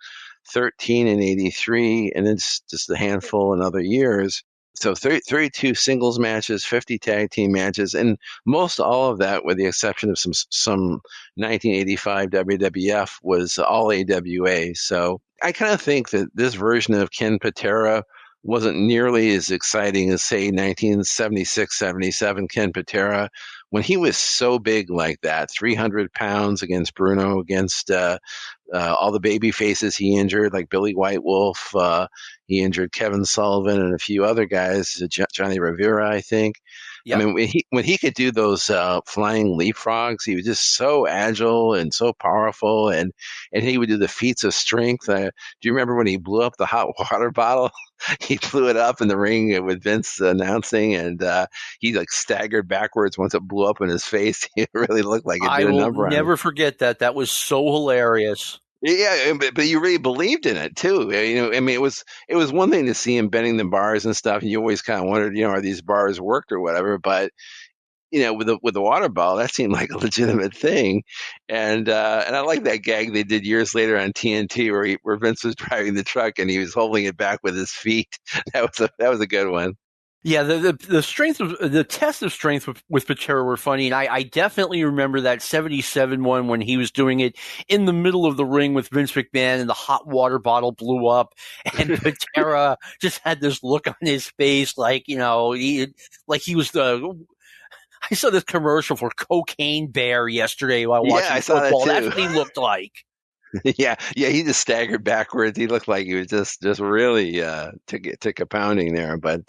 13 in 83, and then just a handful in other years. So 32 singles matches, 50 tag team matches, and most all of that, with the exception of some 1985 WWF, was all AWA. So I kind of think that this version of Ken Patera wasn't nearly as exciting as, say, 1976-77 Ken Patera, when he was so big like that, 300 pounds against Bruno, against all the baby faces he injured, like Billy White Wolf. He injured Kevin Sullivan and a few other guys, Johnny Rivera, I think. Yep. I mean, when he could do those flying leapfrogs, he was just so agile and so powerful, and he would do the feats of strength. Do you remember when he blew up the hot water bottle? He blew it up in the ring with Vince announcing, and he like staggered backwards once it blew up in his face. It really looked like it did a number on him. I will never forget that. That was so hilarious. Yeah, but you really believed in it too. I mean, it was one thing to see him bending the bars and stuff, and you always kind of wondered, are these bars worked or whatever. But with the water bottle, that seemed like a legitimate thing. And I like that gag they did years later on TNT where Vince was driving the truck and he was holding it back with his feet. That was a good one. Yeah, the test of strength with Patera were funny, and I definitely remember that 77 one when he was doing it in the middle of the ring with Vince McMahon, and the hot water bottle blew up, and Patera just had this look on his face like he was the. I saw this commercial for Cocaine Bear yesterday while watching football. That's what he looked like. Yeah, he just staggered backwards. He looked like he was just really took a pounding there. But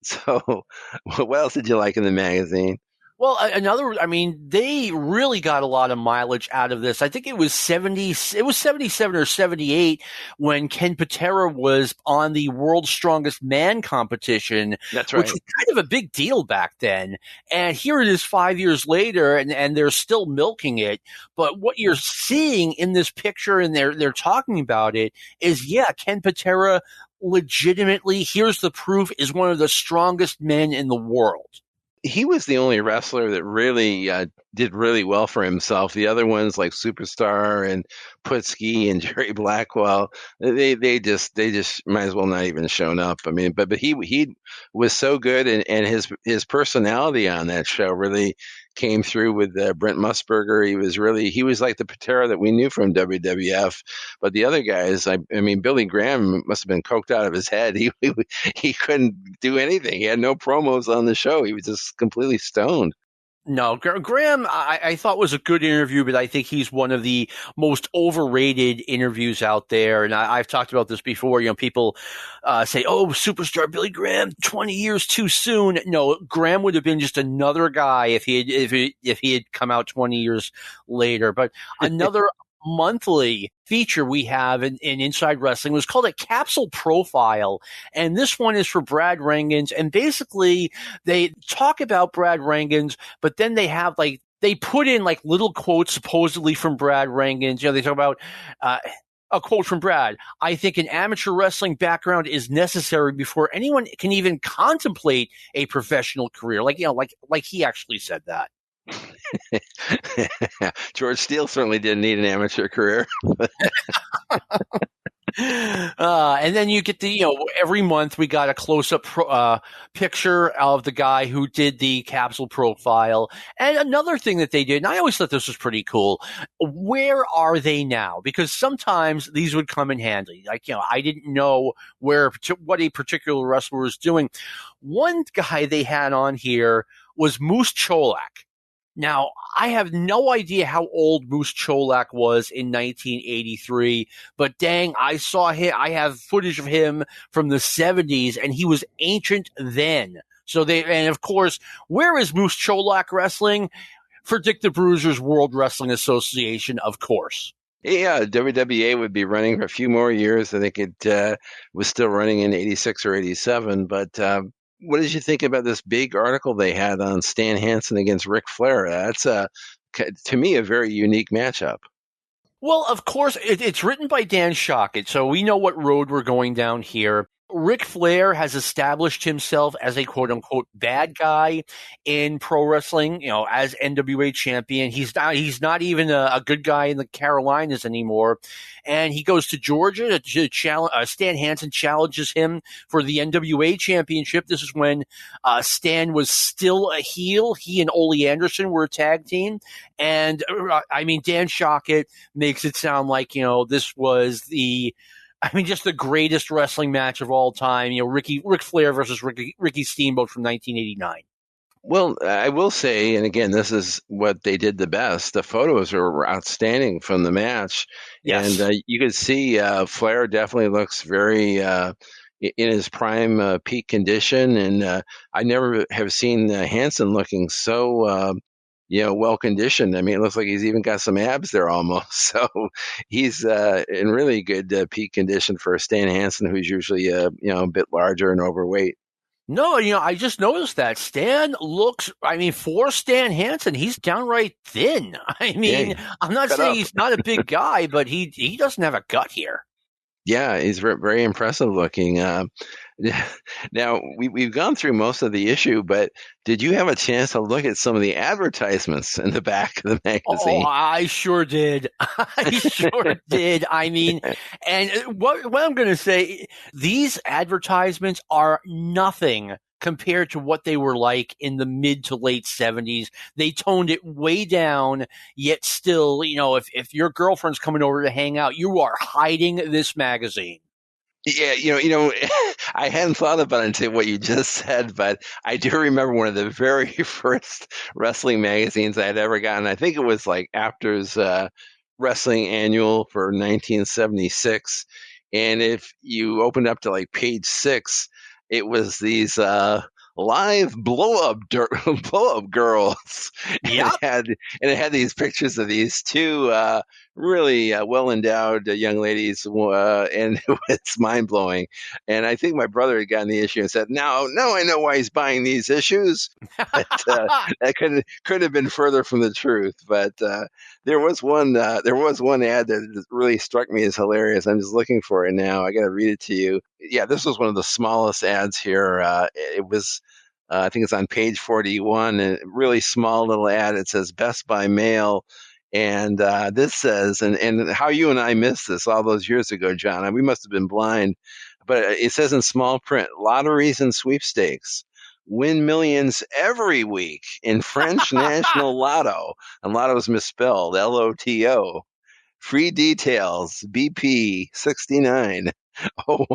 so, what else did you like in the magazine? Well, they really got a lot of mileage out of this. I think it was 77 or 78 when Ken Patera was on the World's Strongest Man competition. That's right. Which was kind of a big deal back then. And here it is 5 years later, and they're still milking it. But what you're seeing in this picture, and they're talking about it, is, Ken Patera legitimately, here's the proof, is one of the strongest men in the world. He was the only wrestler that really did really well for himself. The other ones like Superstar and Putski and Jerry Blackwell, they just might as well not even shown up. I mean, but he was so good, and his personality on that show really came through with Brent Musburger. He was like the Patera that we knew from WWF. But the other guys, I mean, Billy Graham must have been coked out of his head. He couldn't do anything. He had no promos on the show. He was just completely stoned. No, Graham, I thought was a good interview, but I think he's one of the most overrated interviews out there. And I've talked about this before. People say, "Oh, superstar Billy Graham, 20 years too soon." No, Graham would have been just another guy if he had come out 20 years later. But another monthly feature we have in Inside Wrestling was called a Capsule Profile. And this one is for Brad Rangans. And basically, they talk about Brad Rangans, but then they have they put in little quotes supposedly from Brad Rangans. They talk about a quote from Brad: "I think an amateur wrestling background is necessary before anyone can even contemplate a professional career." Like he actually said that. George Steele certainly didn't need an amateur career. And then you get every month we got a close-up picture of the guy who did the capsule profile. And another thing that they did, and I always thought this was pretty cool, where are they now? Because sometimes these would come in handy. I didn't know what a particular wrestler was doing. One guy they had on here was Moose Cholak. Now, I have no idea how old Moose Cholak was in 1983, but dang, I saw him. I have footage of him from the 70s, and he was ancient then. And of course, where is Moose Cholak wrestling? For Dick the Bruiser's World Wrestling Association, of course. Yeah, WWA would be running for a few more years. I think it was still running in 86 or 87, but what did you think about this big article they had on Stan Hansen against Ric Flair? That's, to me, a very unique matchup. Well, of course, it's written by Dan Shockett, so we know what road we're going down here. Ric Flair has established himself as a quote-unquote bad guy in pro wrestling, as NWA champion. He's not even a good guy in the Carolinas anymore. And he goes to Georgia to challenge. Stan Hansen challenges him for the NWA championship. This is when Stan was still a heel. He and Ole Anderson were a tag team. And, Dan Shockett makes it sound like, this was just the greatest wrestling match of all time. Ric Flair versus Ricky Steamboat from 1989. Well, I will say, and again, this is what they did the best. The photos are outstanding from the match. Yes. And you could see Flair definitely looks very in his prime peak condition. And I never have seen Hansen looking so well conditioned. It looks like he's even got some abs there almost. So he's in really good peak condition for Stan Hansen, who's usually a bit larger and overweight. No, I just noticed that Stan looks. For Stan Hansen, he's downright thin. I'm not saying he's not a big guy, but he doesn't have a gut here. Yeah, he's very impressive looking. Now, we've gone through most of the issue, but did you have a chance to look at some of the advertisements in the back of the magazine? Oh, I sure did. I sure did. And what I'm going to say, these advertisements are nothing compared to what they were like in the mid to late 70s. They toned it way down, yet still, if your girlfriend's coming over to hang out, you are hiding this magazine. Yeah, I hadn't thought about it until what you just said, but I do remember one of the very first wrestling magazines I had ever gotten. I think it was like Apter's Wrestling Annual for 1976. And if you opened up to page 6, it was these live blow-up girls. Yeah, and it had these pictures of these two really well-endowed young ladies, and it was mind-blowing. And I think my brother had gotten the issue and said, now I know why he's buying these issues. But, that couldn't have been further from the truth. But there was one ad that really struck me as hilarious. I'm just looking for it now. I got to read it to you. Yeah, this was one of the smallest ads here. It was, I think it's on page 41, a really small little ad. It says Best Buy Mail. And this says, and how you and I missed this all those years ago, John, we must have been blind, but it says in small print, lotteries and sweepstakes. Win millions every week in French National Lotto. And Lotto is misspelled, LOTO. Free details, BP 69 012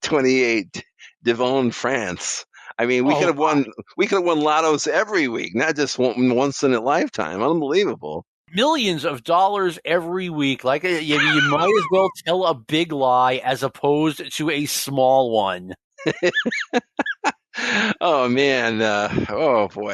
28, Devon, France. I mean, we Oh, could have won. We could have won lottos every week, not just once in a lifetime. Unbelievable. millions of dollars every week. Like you might as well tell a big lie as opposed to a small one. Oh man! Oh boy!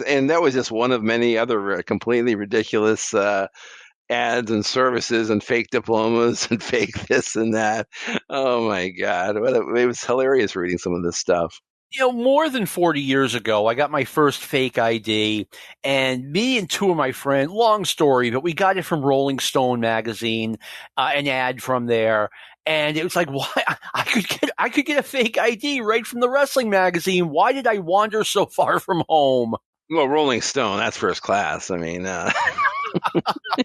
And that was just one of many other completely ridiculous ads and services and fake diplomas and fake this and that. Oh my God! It was hilarious reading some of this stuff. More than 40 years ago, I got my first fake ID, and me and two of my friends, long story, but we got it from Rolling Stone magazine, an ad from there. And it was like, why I could get a fake ID right from the wrestling magazine. Why did I wander so far from home? Well, Rolling Stone, that's first class. I mean, but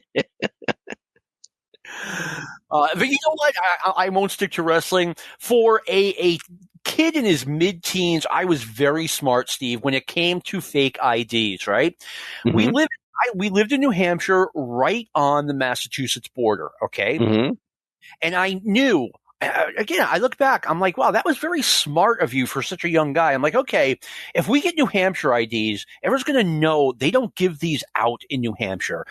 you know what? I won't stick to wrestling. For a kid in his mid-teens, I was very smart, Steve, when it came to fake IDs, right? mm-hmm. We lived in New Hampshire, right on the Massachusetts border, okay? Mm-hmm. And I knew, again, I look back, I'm like, wow, that was very smart of you for such a young guy. I'm like, okay, if we get New Hampshire IDs, everyone's going to know they don't give these out in New Hampshire.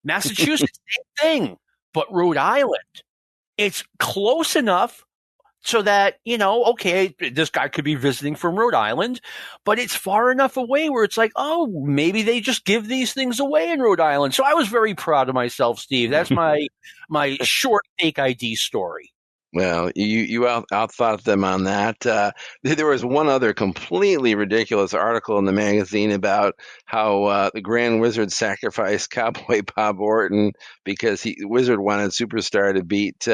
Massachusetts, same thing, but Rhode Island, it's close enough so that, okay, this guy could be visiting from Rhode Island, but it's far enough away where it's like, oh, maybe they just give these things away in Rhode Island. So I was very proud of myself, Steve. That's my short fake ID story. Well, you outthought them on that. There was one other completely ridiculous article in the magazine about how the Grand Wizard sacrificed Cowboy Bob Orton because the Wizard wanted Superstar to beat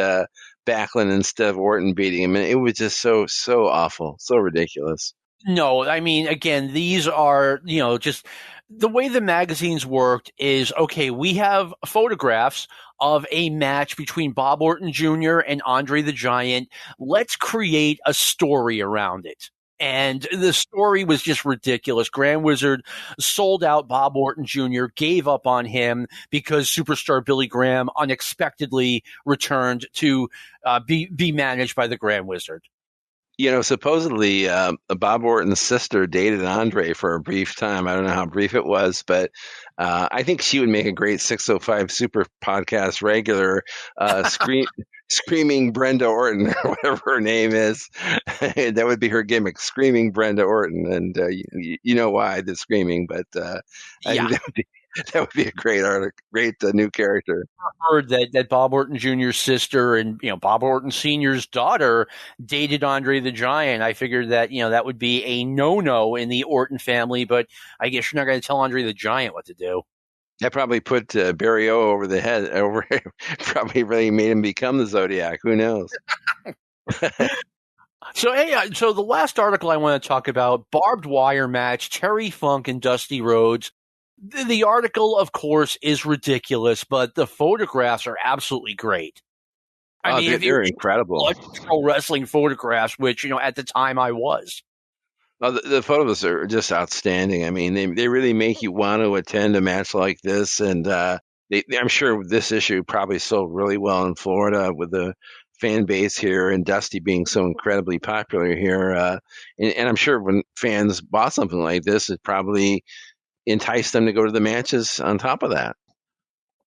Backlund instead of Orton beating him. And it was just so awful, so ridiculous. No, I mean, again, these are, just the way the magazines worked is, okay, we have photographs of a match between Bob Orton Jr. and Andre the Giant. Let's create a story around it. And the story was just ridiculous. Grand Wizard sold out Bob Orton Jr., gave up on him because superstar Billy Graham unexpectedly returned to be managed by the Grand Wizard. Supposedly Bob Orton's sister dated Andre for a brief time. I don't know how brief it was, but I think she would make a great 605 Super Podcast regular, Screaming Brenda Orton, or whatever her name is. That would be her gimmick, Screaming Brenda Orton. And you know why the screaming, but I think that would be a great new character. I heard that Bob Orton Jr.'s sister and Bob Orton Sr.'s daughter dated Andre the Giant. I figured that that would be a no-no in the Orton family, but I guess you're not going to tell Andre the Giant what to do. That probably put Barry O over the head. Probably really made him become the Zodiac. Who knows? So the last article I want to talk about: Barbed Wire Match, Terry Funk and Dusty Rhodes. The article, of course, is ridiculous, but the photographs are absolutely great. I mean, they're incredible. Pro wrestling photographs, which at the time I was. The photos are just outstanding. I mean, they really make you want to attend a match like this, and I'm sure this issue probably sold really well in Florida with the fan base here, and Dusty being so incredibly popular here. And I'm sure when fans bought something like this, it probably enticed them to go to the matches on top of that.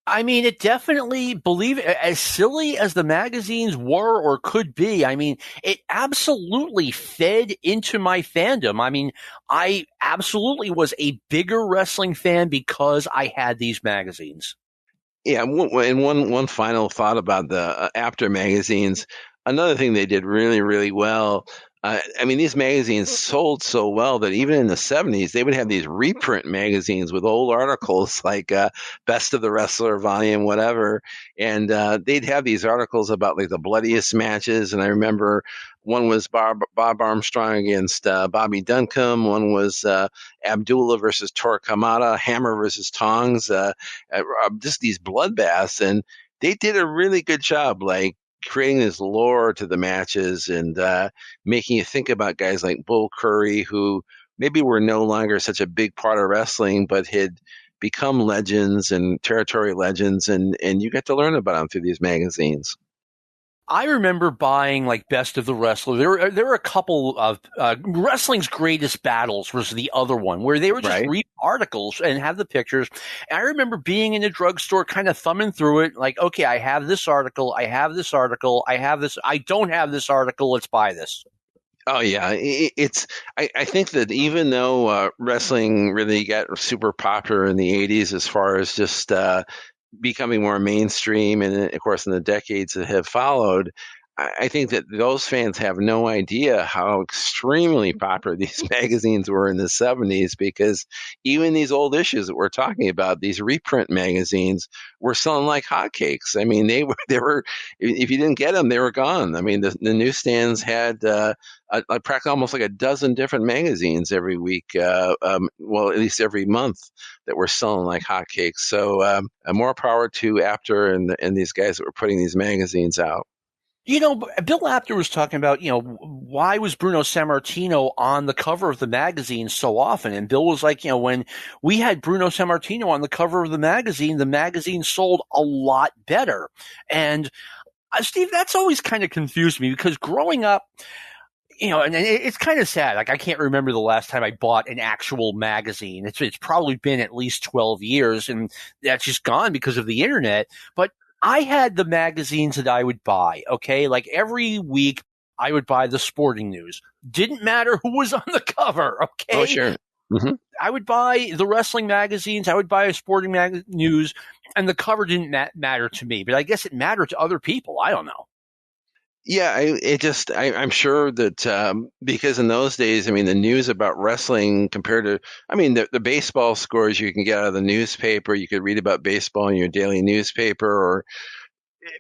I mean, it definitely, believe it, as silly as the magazines were or could be, I mean, it absolutely fed into my fandom. I mean, I absolutely was a bigger wrestling fan because I had these magazines. Yeah, and one final thought about the after magazines. Another thing they did really, really well. I mean, these magazines sold so well that even in the 70s, they would have these reprint magazines with old articles like Best of the Wrestler Volume, whatever. And they'd have these articles about like the bloodiest matches. And I remember one was Bob Armstrong against Bobby Duncombe. One was Abdullah versus Tor Kamada, Hammer versus Tongs, just these bloodbaths. And they did a really good job, like creating this lore to the matches and making you think about guys like Bull Curry, who maybe were no longer such a big part of wrestling, but had become legends and territory legends. And you get to learn about them through these magazines. I remember buying like Best of the Wrestler. There were a couple of Wrestling's Greatest Battles was the other one where they were just read articles and have the pictures. And I remember being in the drugstore, kind of thumbing through it, like, okay, I have this article, I have this article, I have this, I don't have this article. Let's buy this. Oh yeah, I think that even though wrestling really got super popular in the '80s, as far as just becoming more mainstream, and of course in the decades that have followed, I think that those fans have no idea how extremely popular these magazines were in the '70s, because even these old issues that we're talking about, these reprint magazines, were selling like hotcakes. I mean, they were if you didn't get them, they were gone. I mean, the newsstands had practically almost like a dozen different magazines every week, well, at least every month, that were selling like hotcakes. So more power to Apter and these guys that were putting these magazines out. You know, Bill Apter was talking about, you know, why was Bruno Sammartino on the cover of the magazine so often? And Bill was like, you know, when we had Bruno Sammartino on the cover of the magazine sold a lot better. And Steve, that's always kind of confused me, because growing up, you know, and it's kind of sad. Like, I can't remember the last time I bought an actual magazine. It's probably been at least 12 years, and that's just gone because of the internet. But I had the magazines that I would buy, okay? Like every week I would buy the Sporting News. Didn't matter who was on the cover, okay? Oh, sure. Mm-hmm. I would buy the wrestling magazines. I would buy a Sporting News, and the cover didn't matter to me. But I guess it mattered to other people. I don't know. Yeah, I'm sure that because in those days, I mean, the news about wrestling compared to, I mean, the baseball scores you can get out of the newspaper, you could read about baseball in your daily newspaper, or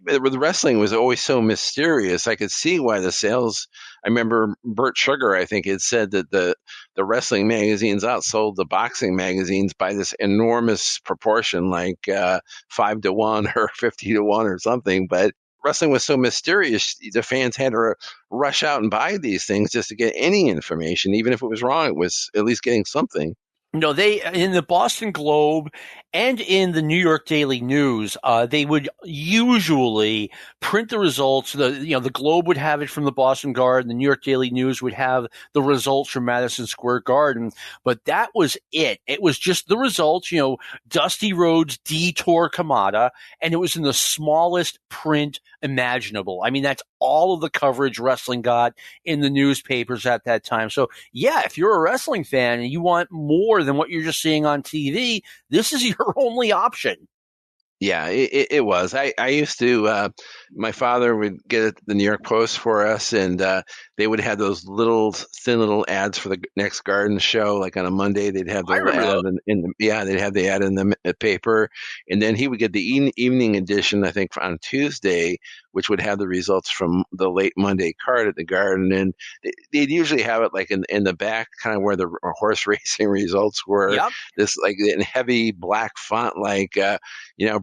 the wrestling was always so mysterious. I could see why the sales. I remember Bert Sugar, I think, had said that the wrestling magazines outsold the boxing magazines by this enormous proportion, like 5-1 or 50-1 or something, but wrestling was so mysterious, the fans had to rush out and buy these things just to get any information. Even if it was wrong, it was at least getting something. No, they, in the Boston Globe and in the New York Daily News, they would usually print the results. The Globe would have it from the Boston Garden. The New York Daily News would have the results from Madison Square Garden. But that was it. It was just the results, you know, Dusty Rhodes Detour Kamada, and it was in the smallest print imaginable. I mean, that's all of the coverage wrestling got in the newspapers at that time. So, yeah, if you're a wrestling fan and you want more than what you're just seeing on TV, this is your only option. Yeah, it was. I used to, my father would get the New York Post for us, and they would have those thin little ads for the next garden show. Like on a Monday, they'd have the ad they'd have the ad in the paper, and then he would get the evening edition, I think, on Tuesday, which would have the results from the late Monday card at the garden, and they'd usually have it like in the back, kind of where the horse racing results were. Yep. This like in heavy black font, like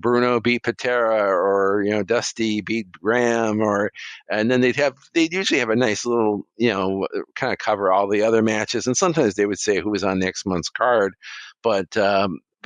Bruno beat Patera, or Dusty beat Graham, and then they'd usually have a nice little kind of cover all the other matches, and sometimes they would say who was on next month's card, but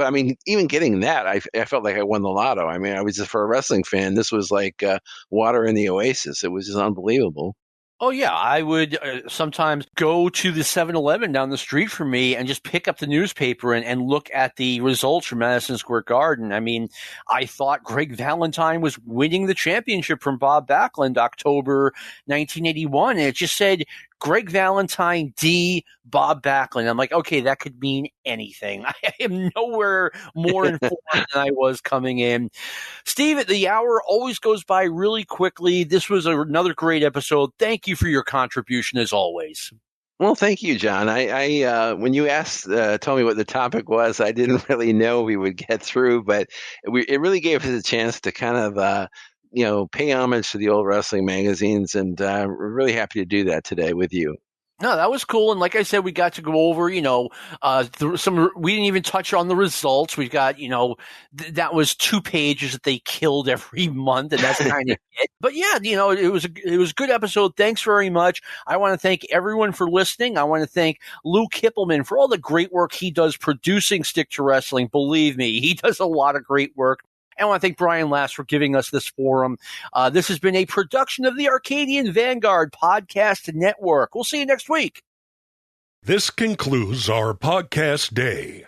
I mean, even getting that, I felt like I won the lotto. I mean, I was just, for a wrestling fan, this was like water in the oasis. It was just unbelievable. Oh, yeah. I would sometimes go to the 7-Eleven down the street from me and just pick up the newspaper and look at the results from Madison Square Garden. I mean, I thought Greg Valentine was winning the championship from Bob Backlund, October 1981. And it just said Greg Valentine D. Bob Backlund. I'm like, okay, that could mean anything. I am nowhere more informed than I was coming in. Steve, the hour always goes by really quickly. This was another great episode. Thank you for your contribution as always. Well, thank you, John. I when you told me what the topic was, I didn't really know we would get through, but it really gave us a chance to kind of pay homage to the old wrestling magazines, and we're really happy to do that today with you. No, that was cool. And like I said, we got to go over, we didn't even touch on the results. We've got, that was 2 pages that they killed every month, and that's kind of it. But yeah, it was a good episode. Thanks very much. I want to thank everyone for listening. I want to thank Lou Kipilman for all the great work he does producing Stick to Wrestling. Believe me, he does a lot of great work. And I want to thank Brian Last for giving us this forum. This has been a production of the Arcadian Vanguard Podcast Network. We'll see you next week. This concludes our podcast day.